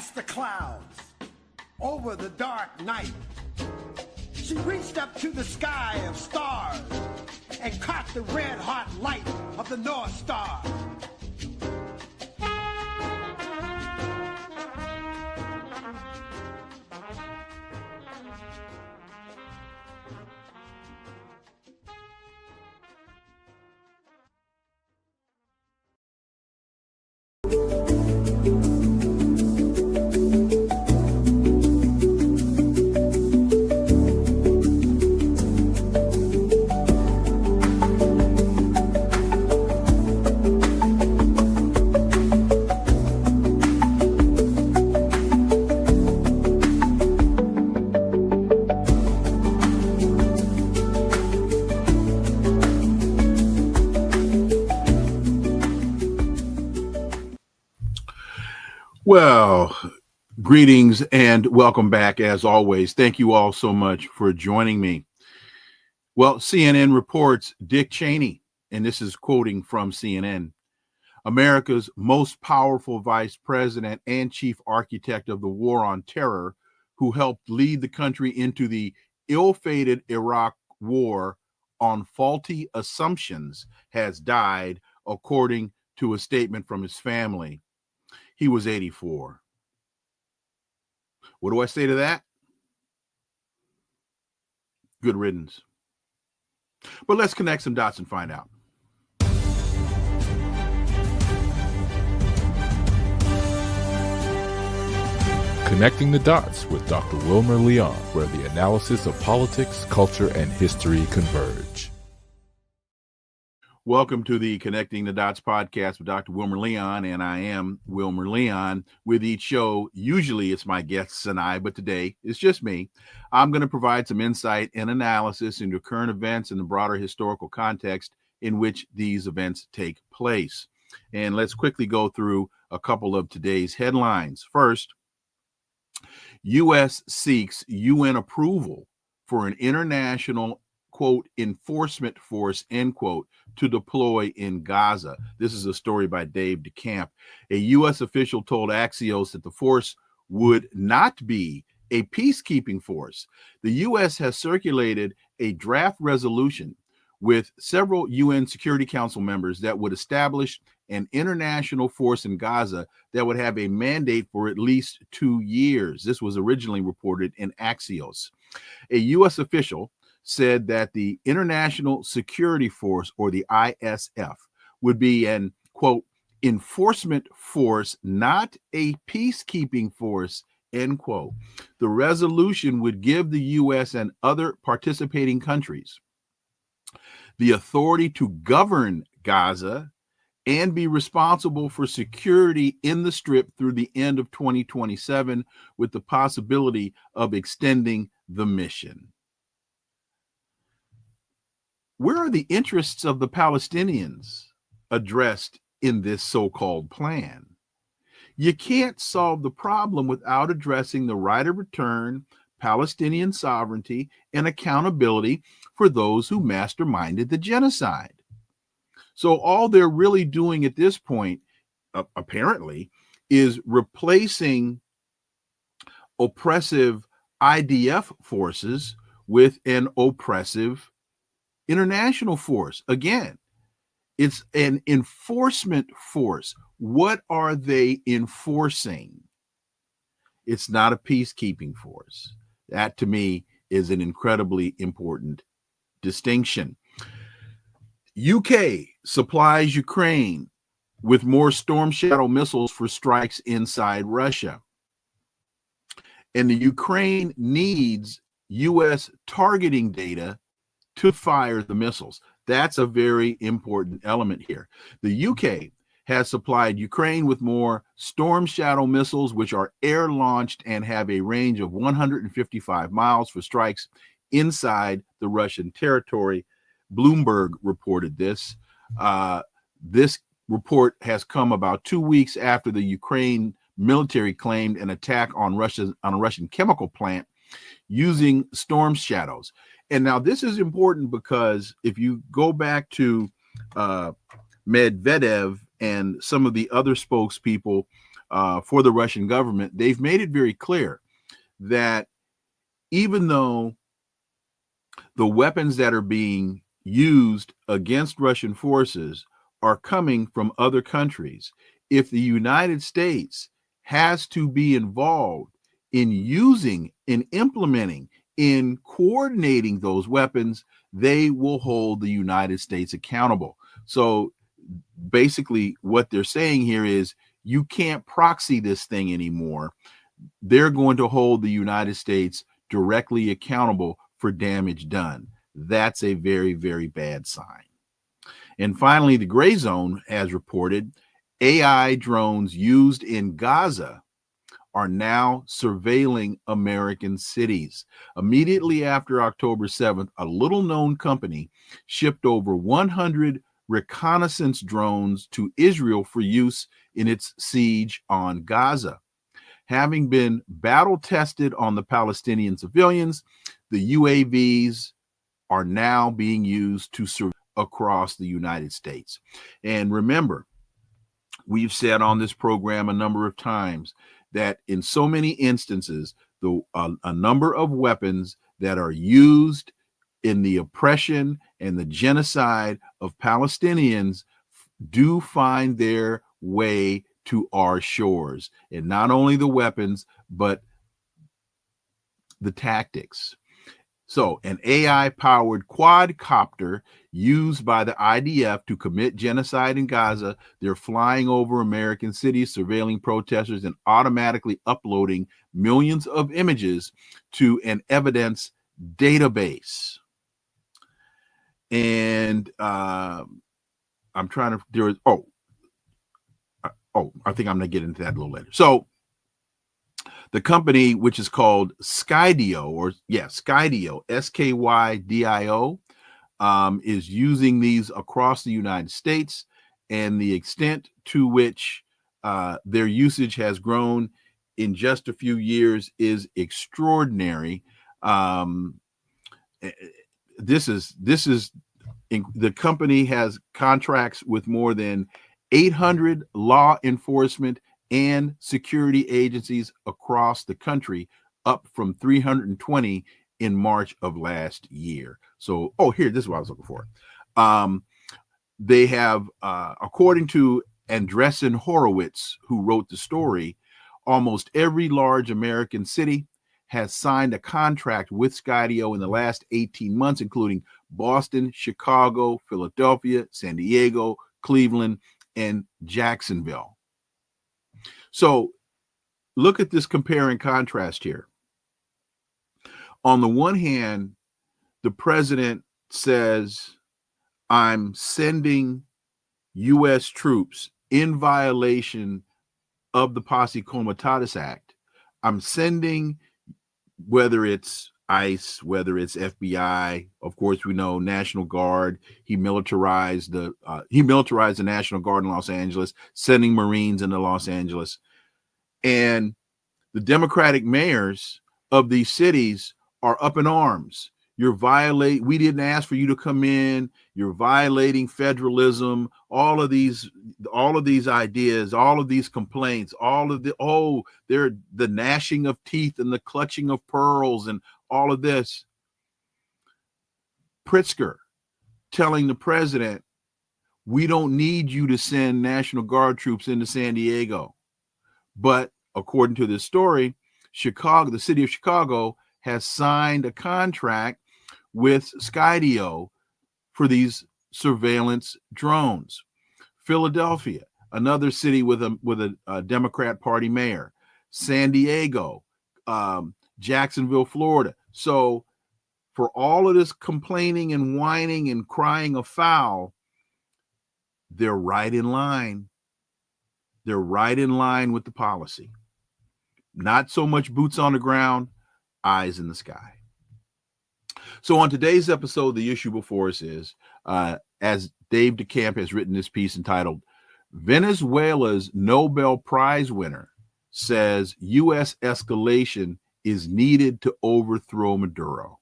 past the clouds, over the dark night. She reached up to the sky of stars and caught the red-hot light of the North Star. Well, greetings and welcome back as always. Thank you all so much for joining me. Well, CNN reports Dick Cheney, and this is quoting from CNN, America's most powerful vice president and chief architect of the war on terror, who helped lead the country into the ill-fated Iraq war on faulty assumptions, has died, according to a statement from his family. He was 84. What do I say to that? Good riddance. But let's connect some dots and find out. Connecting the Dots with Dr. Wilmer Leon, where the analysis of politics, culture, and history converge. Welcome to the Connecting the Dots podcast with Dr. Wilmer Leon, and I am Wilmer Leon. With each show, usually it's my guests and I, but today it's just me. I'm going to provide some insight and analysis into current events and the broader historical context in which these events take place. And let's quickly go through a couple of today's headlines. First, U.S. seeks UN approval for an international, quote, enforcement force, end quote, to deploy in Gaza. This is a story by Dave DeCamp. A U.S. official told Axios that the force would not be a peacekeeping force. The U.S. has circulated a draft resolution with several UN Security Council members that would establish an international force in Gaza that would have a mandate for at least 2 years. This was originally reported in Axios. A U.S. official said that the International Security Force, or the ISF, would be an, quote, enforcement force, not a peacekeeping force, end quote. The resolution would give the U.S. and other participating countries the authority to govern Gaza and be responsible for security in the Strip through the end of 2027, with the possibility of extending the mission. Where are the interests of the Palestinians addressed in this so-called plan? You can't solve the problem without addressing the right of return, Palestinian sovereignty, and accountability for those who masterminded the genocide. So all they're really doing at this point, apparently, is replacing oppressive IDF forces with an oppressive international force. Again, it's an enforcement force. What are they enforcing? It's not a peacekeeping force. That, to me, is an incredibly important distinction. UK supplies Ukraine with more Storm Shadow missiles for strikes inside Russia. And the Ukraine needs U.S. targeting data to fire the missiles. That's a very important element here. The UK has supplied Ukraine with more Storm Shadow missiles, which are air-launched and have a range of 155 miles for strikes inside the Russian territory. Bloomberg reported this. This report has come about 2 weeks after the Ukraine military claimed an attack on a Russian chemical plant using storm shadows. And now this is important because if you go back to Medvedev and some of the other spokespeople for the Russian government, they've made it very clear that even though the weapons that are being used against Russian forces are coming from other countries, if the United States has to be involved in using, in implementing, in coordinating those weapons, they will hold the United States accountable. So basically what they're saying here is you can't proxy this thing anymore. They're going to hold the United States directly accountable for damage done. That's a very, very bad sign. And finally, the Gray Zone has reported AI drones used in Gaza are now surveilling American cities. Immediately after October 7th, a little-known company shipped over 100 reconnaissance drones to Israel for use in its siege on Gaza. Having been battle-tested on the Palestinian civilians, the UAVs are now being used to surveil across the United States. And remember, we've said on this program a number of times that in so many instances, a number of weapons that are used in the oppression and the genocide of Palestinians do find their way to our shores. And not only the weapons, but the tactics. So an AI-powered quadcopter used by the IDF to commit genocide in Gaza. They're flying over American cities, surveilling protesters, and automatically uploading millions of images to an evidence database. And I'm trying to, there is, I think I'm going to get into that a little later. So the company, which is called Skydio, Skydio, Skydio, is using these across the United States, and the extent to which their usage has grown in just a few years is extraordinary. The company has contracts with more than 800 law enforcement and security agencies across the country, up from 320 in March of last year. So, this is what I was looking for. They have, according to Andreessen Horowitz, who wrote the story, almost every large American city has signed a contract with Skydio in the last 18 months, including Boston, Chicago, Philadelphia, San Diego, Cleveland, and Jacksonville. So look at this compare and contrast here. On the one hand, the president says, I'm sending U.S. troops in violation of the Posse Comitatus Act. I'm sending, whether it's ICE, whether it's FBI, of course we know National Guard. He militarized the National Guard in Los Angeles, sending Marines into Los Angeles, and the Democratic mayors of these cities are up in arms. We didn't ask for you to come in. You're violating federalism. All of these ideas, all of these complaints, they're the gnashing of teeth and the clutching of pearls and all of this. Pritzker telling the president, we don't need you to send National Guard troops into San Diego. But according to this story, the city of Chicago has signed a contract with Skydio for these surveillance drones. Philadelphia, another city with a Democrat Party mayor. San Diego, Jacksonville, Florida. So for all of this complaining and whining and crying of foul, they're right in line. They're right in line with the policy. Not so much boots on the ground, eyes in the sky. So on today's episode, the issue before us is, as Dave DeCamp has written this piece entitled, Venezuela's Nobel Prize winner says U.S. escalation is needed to overthrow Maduro.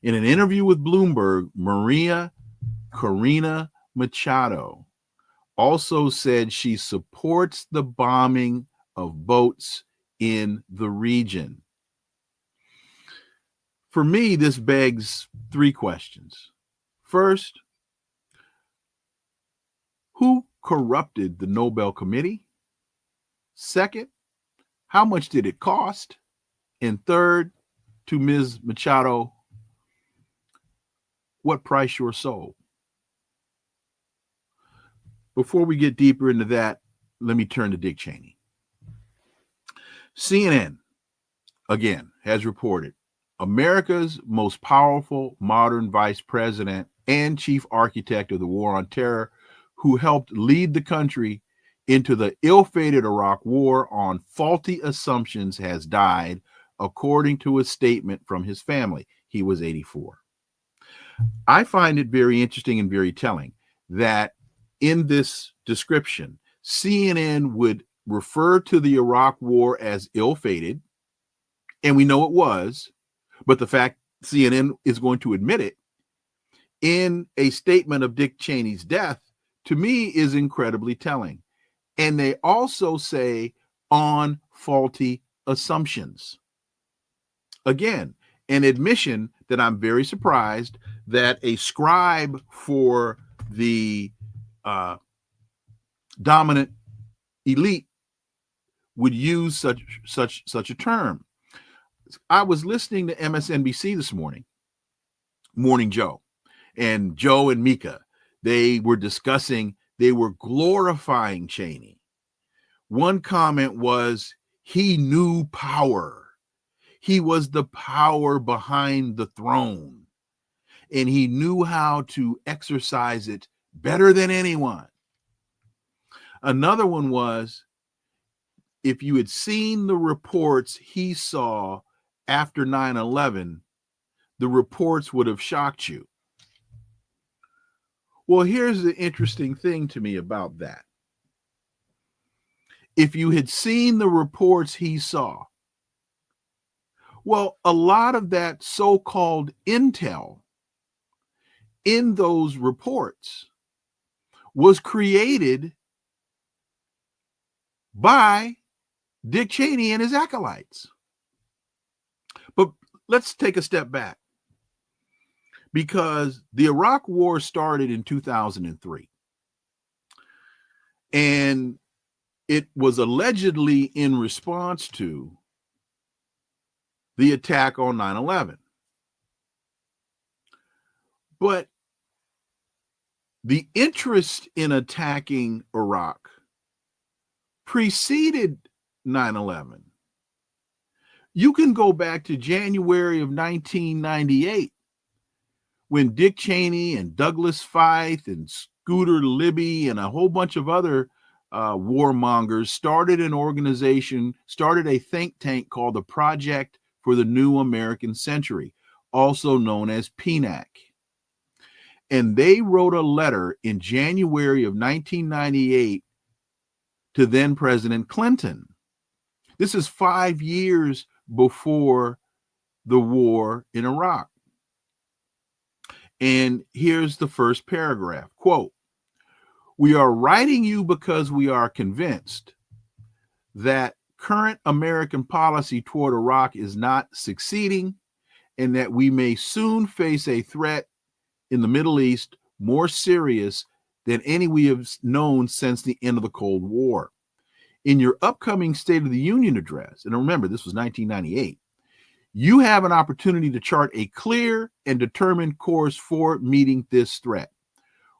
In an interview with Bloomberg, Maria Corina Machado, also said she supports the bombing of boats in the region. For me, this begs three questions. First, who corrupted the Nobel Committee? Second, how much did it cost? And third, to Ms. Machado, what price your soul? Before we get deeper into that, let me turn to Dick Cheney. CNN, again, has reported America's most powerful modern vice president and chief architect of the war on terror, who helped lead the country into the ill-fated Iraq war on faulty assumptions, has died, according to a statement from his family. He was 84. I find it very interesting and very telling that in this description, CNN would refer to the Iraq war as ill-fated, and we know it was, but the fact CNN is going to admit it in a statement of Dick Cheney's death, to me, is incredibly telling. And they also say on faulty assumptions. Again, an admission that I'm very surprised that a scribe for the dominant elite would use such a term. I was listening to MSNBC this morning, Morning Joe, and Joe and Mika. They were discussing, they were glorifying Cheney. One comment was, he knew power. He was the power behind the throne, and he knew how to exercise it better than anyone. Another one was, if you had seen the reports he saw after 9/11, the reports would have shocked you. Well, here's the interesting thing to me about that. If you had seen the reports he saw, well, a lot of that so-called intel in those reports was created by Dick Cheney and his acolytes. But let's take a step back, because the Iraq war started in 2003. And it was allegedly in response to the attack on 9/11. But the interest in attacking Iraq preceded 9/11. You can go back to January of 1998, when Dick Cheney and Douglas Feith and Scooter Libby and a whole bunch of other warmongers started an organization, started a think tank called the Project for the New American Century, also known as PNAC. And they wrote a letter in January of 1998 to then President Clinton. This is 5 years before the war in Iraq. And here's the first paragraph, quote, "We are writing you because we are convinced that current American policy toward Iraq is not succeeding, and that we may soon face a threat in the Middle East more serious than any we have known since the end of the Cold War. In your upcoming State of the Union address," and remember, this was 1998, "you have an opportunity to chart a clear and determined course for meeting this threat.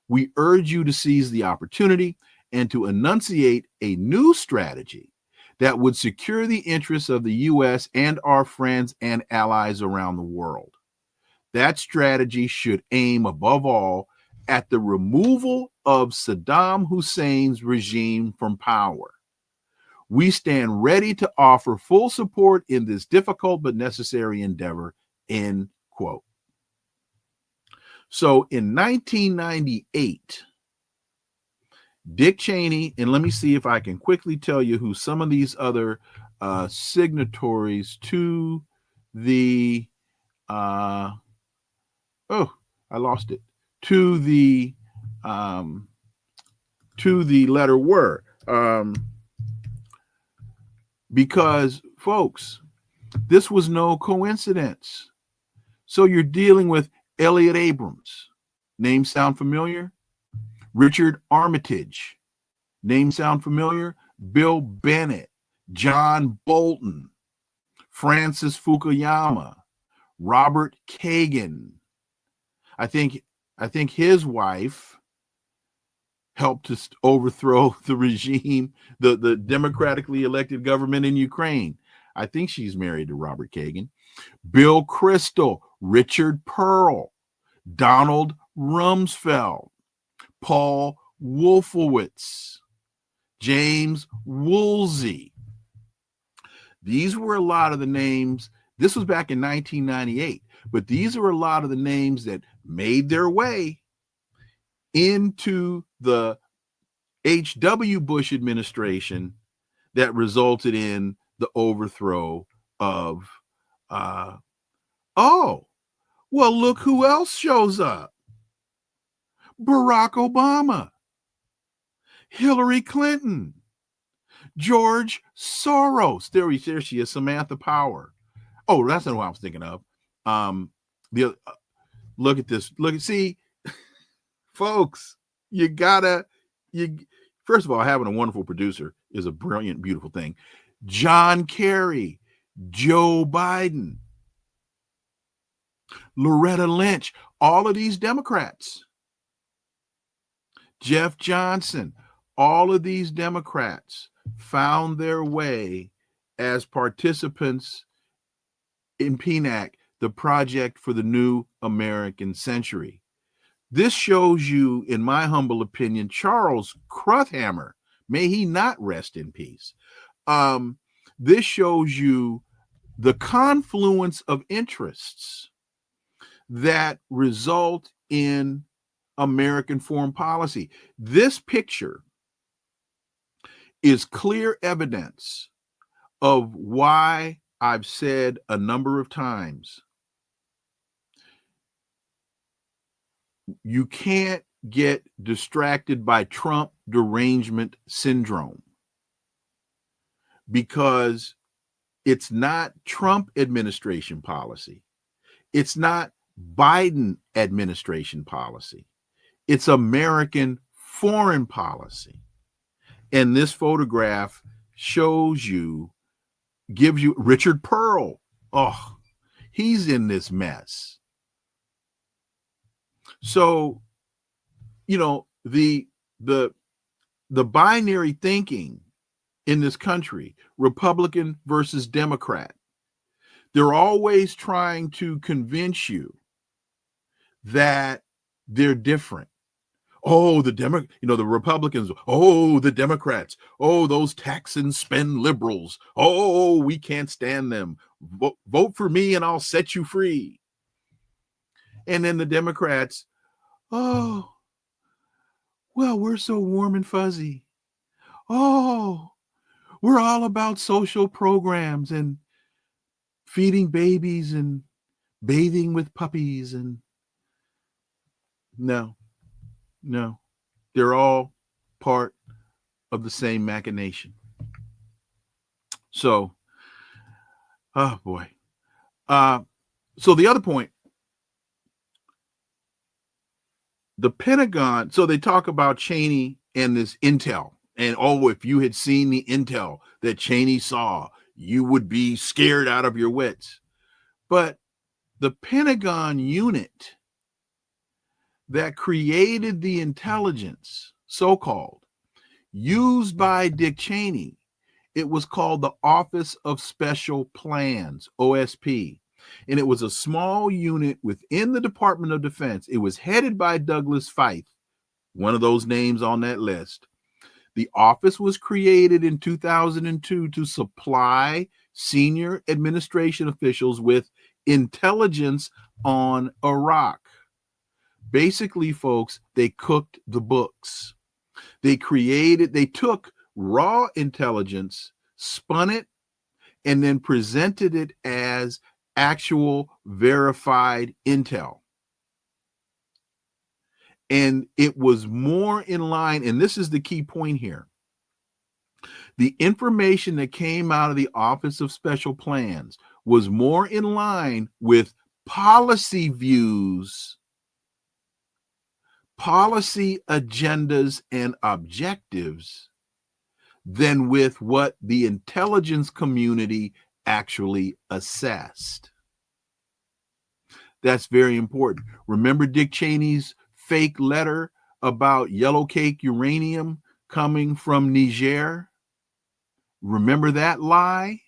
We urge you to seize the opportunity and to enunciate a new strategy that would secure the interests of the U.S. and our friends and allies around the world. That strategy should aim, above all, at the removal of Saddam Hussein's regime from power. We stand ready to offer full support in this difficult but necessary endeavor," end quote. So in 1998, Dick Cheney, and let me see if I can quickly tell you who some of these other signatories to the, I lost it, to the to the letter were. Because, folks, this was no coincidence. So you're dealing with Elliot Abrams. Name sound familiar? Richard Armitage. Name sound familiar? Bill Bennett, John Bolton, Francis Fukuyama, Robert Kagan. I think his wife helped to overthrow the regime, the democratically elected government in Ukraine. I think she's married to Robert Kagan. Bill Kristol, Richard Pearl, Donald Rumsfeld, Paul Wolfowitz, James Woolsey. These were a lot of the names. This was back in 1998, but these are a lot of the names that made their way into the H.W. Bush administration that resulted in the overthrow of, well, look who else shows up. Barack Obama, Hillary Clinton, George Soros. There she is, Samantha Power. Oh, that's not who I was thinking of. Look at this. See, folks, first of all, having a wonderful producer is a brilliant, beautiful thing. John Kerry, Joe Biden, Loretta Lynch, all of these Democrats, Jeff Johnson, all of these Democrats found their way as participants in PNAC, the Project for the New American Century. This shows you, in my humble opinion, Charles Krauthammer, may he not rest in peace. This shows you the confluence of interests that result in American foreign policy. This picture is clear evidence of why I've said a number of times, you can't get distracted by Trump derangement syndrome, because it's not Trump administration policy. It's not Biden administration policy. It's American foreign policy. And this photograph shows you, gives you Richard Pearl. Oh, he's in this mess. So, the binary thinking in this country, Republican versus Democrat, they're always trying to convince you that they're different. Oh, the Republicans. Oh, the Democrats. Oh, those tax and spend liberals. Oh, we can't stand them. Vote for me and I'll set you free. And then the Democrats, oh, well, we're so warm and fuzzy. Oh, we're all about social programs and feeding babies and bathing with puppies. And no, they're all part of the same machination. So, oh boy. So the other point, the Pentagon, so they talk about Cheney and this intel. And, oh, if you had seen the intel that Cheney saw, you would be scared out of your wits. But the Pentagon unit that created the intelligence, so-called, used by Dick Cheney, it was called the Office of Special Plans, OSP. And it was a small unit within the Department of Defense. It was headed by Douglas Feith, one of those names on that list. The office was created in 2002 to supply senior administration officials with intelligence on Iraq. Basically, folks, they cooked the books. They took raw intelligence, spun it, and then presented it as actual verified intel. And it was more in line, and this is the key point here. The information that came out of the Office of Special Plans was more in line with policy views, policy agendas, and objectives than with what the intelligence community actually assessed. That's very important. Remember Dick Cheney's fake letter about yellow cake uranium coming from Niger? Remember that lie?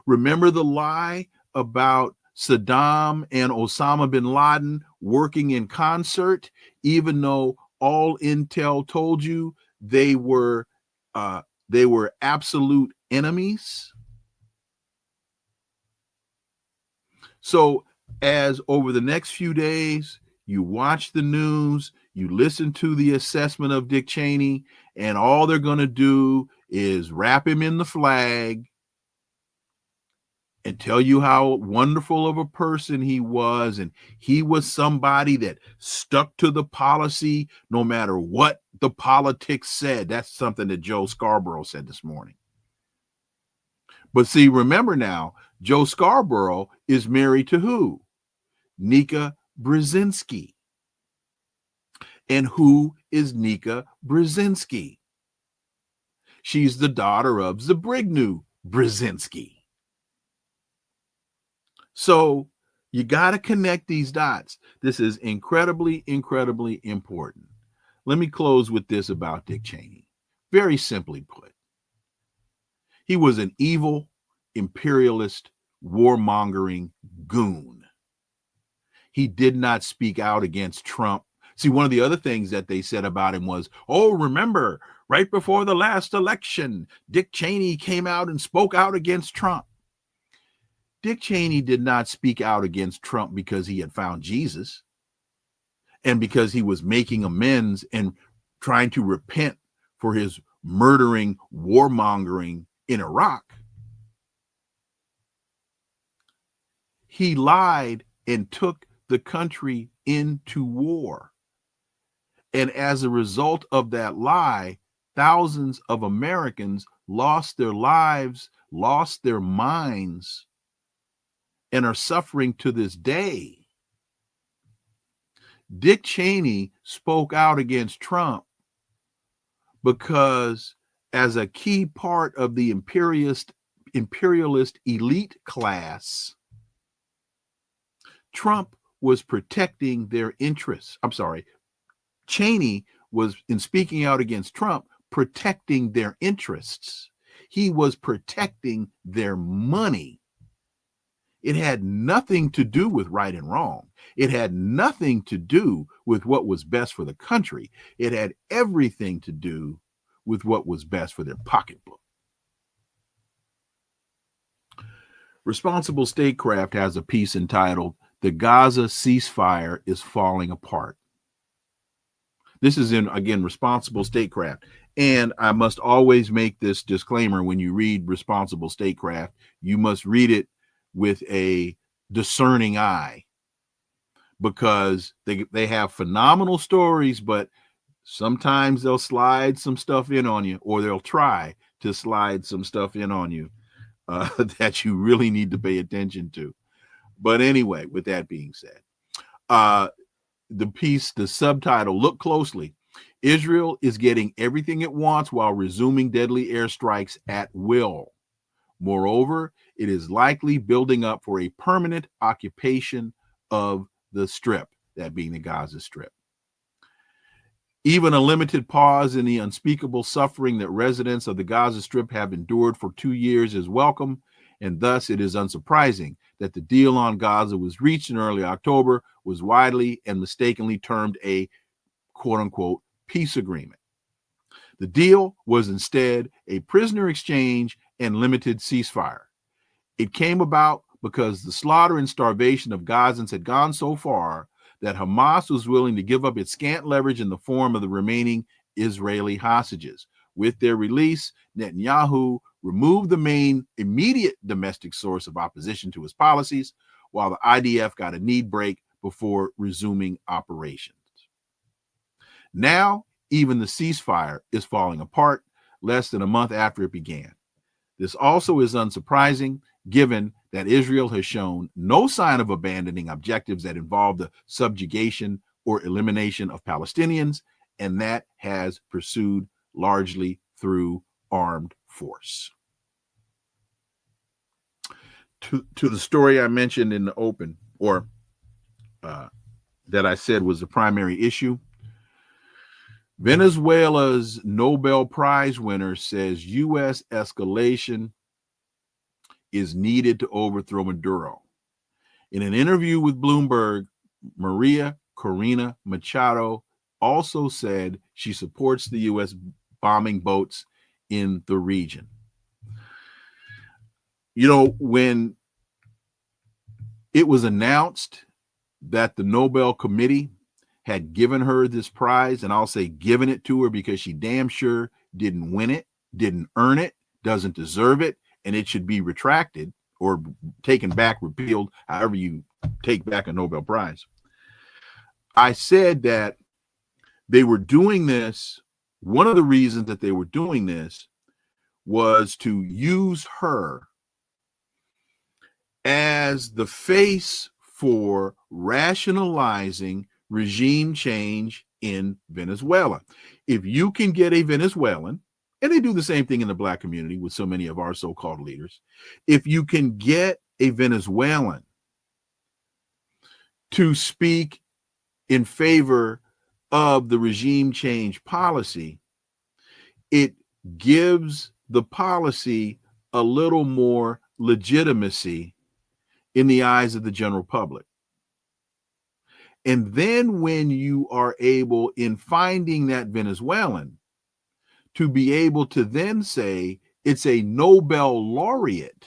Remember the lie about Saddam and Osama bin Laden working in concert, even though all intel told you they were absolute enemies? So as over the next few days, you watch the news, you listen to the assessment of Dick Cheney, and all they're going to do is wrap him in the flag and tell you how wonderful of a person he was. And he was somebody that stuck to the policy no matter what the politics said. That's something that Joe Scarborough said this morning. But see, remember now, Joe Scarborough is married to who? Nika Brzezinski. And who is Nika Brzezinski? She's the daughter of Zbigniew Brzezinski. So you got to connect these dots. This is incredibly, incredibly important. Let me close with this about Dick Cheney. Very simply put, he was an evil, imperialist, warmongering goon. He did not speak out against Trump. See, one of the other things that they said about him was, oh, remember, right before the last election, Dick Cheney came out and spoke out against Trump. Dick Cheney did not speak out against Trump because he had found Jesus and because he was making amends and trying to repent for his murdering, warmongering in Iraq. He lied and took the country into war. And as a result of that lie, thousands of Americans lost their lives, lost their minds, and are suffering to this day. Dick Cheney spoke out against Trump because as a key part of the imperialist elite class, Trump was protecting their interests. Cheney was, in speaking out against Trump, protecting their interests. He was protecting their money. It had nothing to do with right and wrong. It had nothing to do with what was best for the country. It had everything to do with what was best for their pocketbook. Responsible Statecraft has a piece entitled, "The Gaza Ceasefire is Falling Apart." This is in, again, Responsible Statecraft. And I must always make this disclaimer when you read Responsible Statecraft, you must read it with a discerning eye, because they have phenomenal stories, but sometimes they'll slide some stuff in on you, or they'll try to slide some stuff in on you that you really need to pay attention to. But anyway, with that being said, the piece, the subtitle, look closely. Israel is getting everything it wants while resuming deadly airstrikes at will. Moreover, it is likely building up for a permanent occupation of the Strip, that being the Gaza Strip. Even a limited pause in the unspeakable suffering that residents of the Gaza Strip have endured for 2 years is welcome, and thus it is unsurprising that the deal on Gaza was reached in early October was widely and mistakenly termed a quote-unquote peace agreement. The deal was instead a prisoner exchange and limited ceasefire. It came about because the slaughter and starvation of Gazans had gone so far that Hamas was willing to give up its scant leverage in the form of the remaining Israeli hostages. With their release, Netanyahu removed the main immediate domestic source of opposition to his policies, while the IDF got a need break before resuming operations. Now, even the ceasefire is falling apart less than a month after it began. This also is unsurprising, given that Israel has shown no sign of abandoning objectives that involve the subjugation or elimination of Palestinians, and that has pursued largely through armed force. To the story I mentioned in the open, or that I said was the primary issue, Venezuela's Nobel Prize winner says U.S. escalation is needed to overthrow Maduro. In an interview with Bloomberg, Maria Corina Machado also said she supports the U.S. bombing boats in the region. You know, when it was announced that the Nobel Committee had given her this prize, and I'll say given it to her because she damn sure didn't win it, didn't earn it, doesn't deserve it, and it should be retracted or taken back, repealed, however you take back a Nobel Prize. I said that they were doing this, one of the reasons that they were doing this was to use her as the face for rationalizing regime change in Venezuela. If you can get a Venezuelan, and they do the same thing in the Black community with so many of our so-called leaders, if you can get a Venezuelan to speak in favor of the regime change policy, it gives the policy a little more legitimacy in the eyes of the general public. And then when you are able, in finding that Venezuelan, to be able to then say it's a Nobel laureate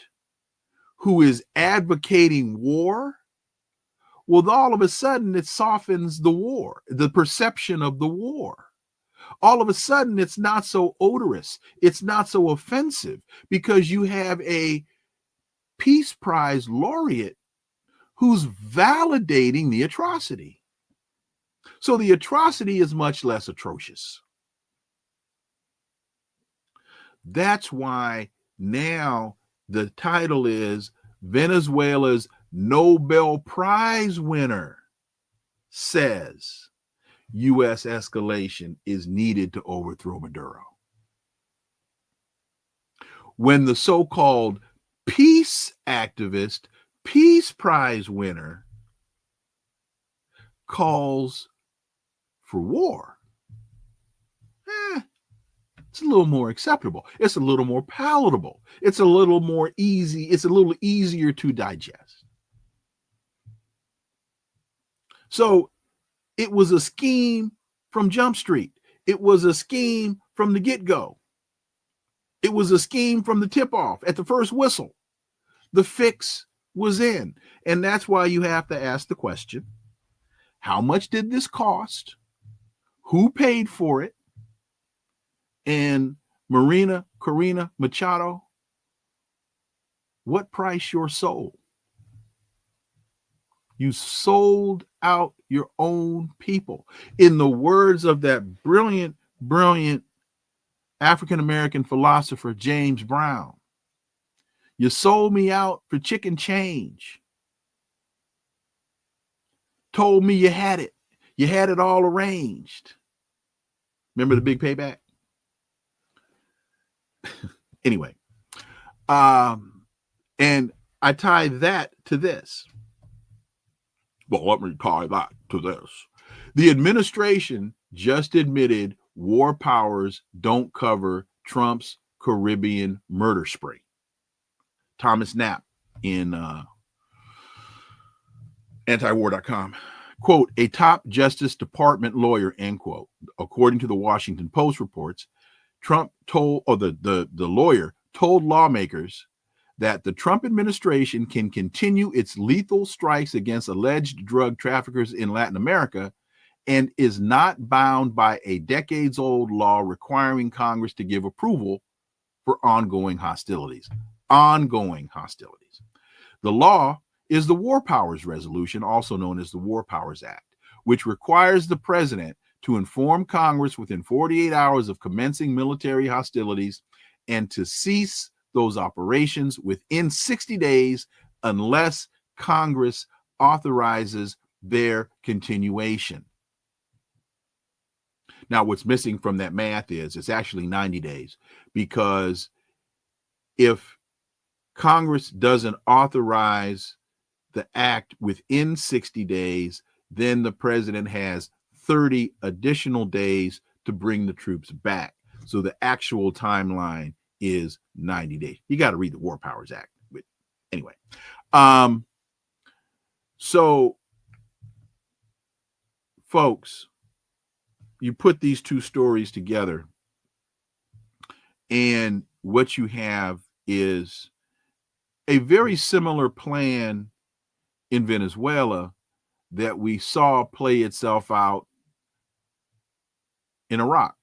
who is advocating war, well, all of a sudden it softens the war, the perception of the war. All of a sudden it's not so odorous, it's not so offensive, because you have a Peace Prize laureate who's validating the atrocity. So the atrocity is much less atrocious. That's why now the title is Venezuela's Nobel Prize winner says U.S. escalation is needed to overthrow Maduro. When the so-called peace activist, Peace Prize winner calls for war, it's a little more acceptable. It's a little more palatable. It's a little more easy. It's a little easier to digest. So it was a scheme from Jump Street. It was a scheme from the get-go. It was a scheme from the tip-off at the first whistle. The fix was in. And that's why you have to ask the question, how much did this cost? Who paid for it? And Maria Corina Machado, what price your soul? You sold out your own people. In the words of that brilliant, brilliant African-American philosopher, James Brown, you sold me out for chicken change. Told me you had it. You had it all arranged. Remember the big payback? Anyway, and I tie that to this. Well, let me tie that to this. The administration just admitted war powers don't cover Trump's Caribbean murder spree. Thomas Knapp in antiwar.com. Quote, a top Justice Department lawyer, end quote. According to the Washington Post reports, Trump told, or the lawyer told lawmakers that the Trump administration can continue its lethal strikes against alleged drug traffickers in Latin America and is not bound by a decades-old law requiring Congress to give approval for ongoing hostilities. Ongoing hostilities. The law is the War Powers Resolution, also known as the War Powers Act, which requires the president to inform Congress within 48 hours of commencing military hostilities and to cease those operations within 60 days unless Congress authorizes their continuation. Now, what's missing from that math is it's actually 90 days, because if Congress doesn't authorize the act within 60 days, then the president has 30 additional days to bring the troops back. So the actual timeline is 90 days. You got to read the War Powers Act. But anyway, so folks, you put these two stories together, and what you have is a very similar plan in Venezuela that we saw play itself out in Iraq.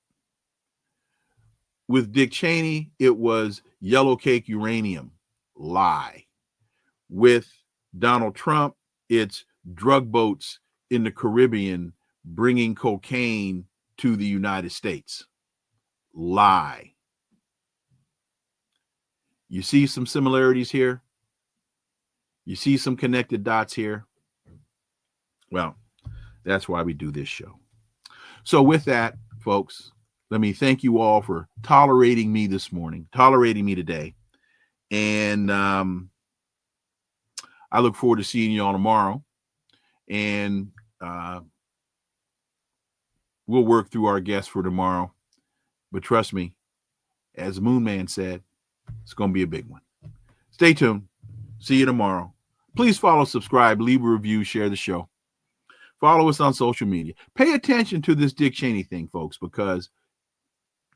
With Dick Cheney, it was yellow cake uranium, lie. With Donald Trump, it's drug boats in the Caribbean bringing cocaine to the United States, lie. You see some similarities here? You see some connected dots here? Well, that's why we do this show. So with that, folks, let me thank you all for tolerating me this morning, tolerating me today. And I look forward to seeing you all tomorrow. And we'll work through our guests for tomorrow. But trust me, as the Moon Man said, it's going to be a big one. Stay tuned. See you tomorrow. Please follow, subscribe, leave a review, share the show. Follow us on social media. Pay attention to this Dick Cheney thing, folks, because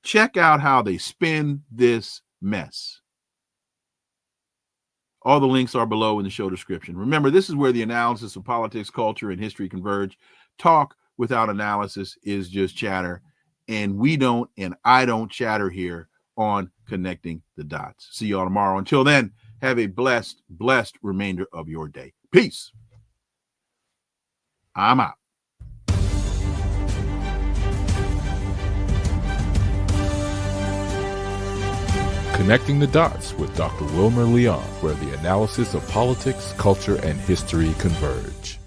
check out how they spin this mess. All the links are below in the show description. Remember, this is where the analysis of politics, culture, and history converge. Talk without analysis is just chatter. And we don't, and I don't chatter here on Connecting the Dots. See y'all tomorrow. Until then, have a blessed remainder of your day. Peace. I'm out. Connecting the Dots with Dr. Wilmer Leon, where the analysis of politics, culture, and history converge.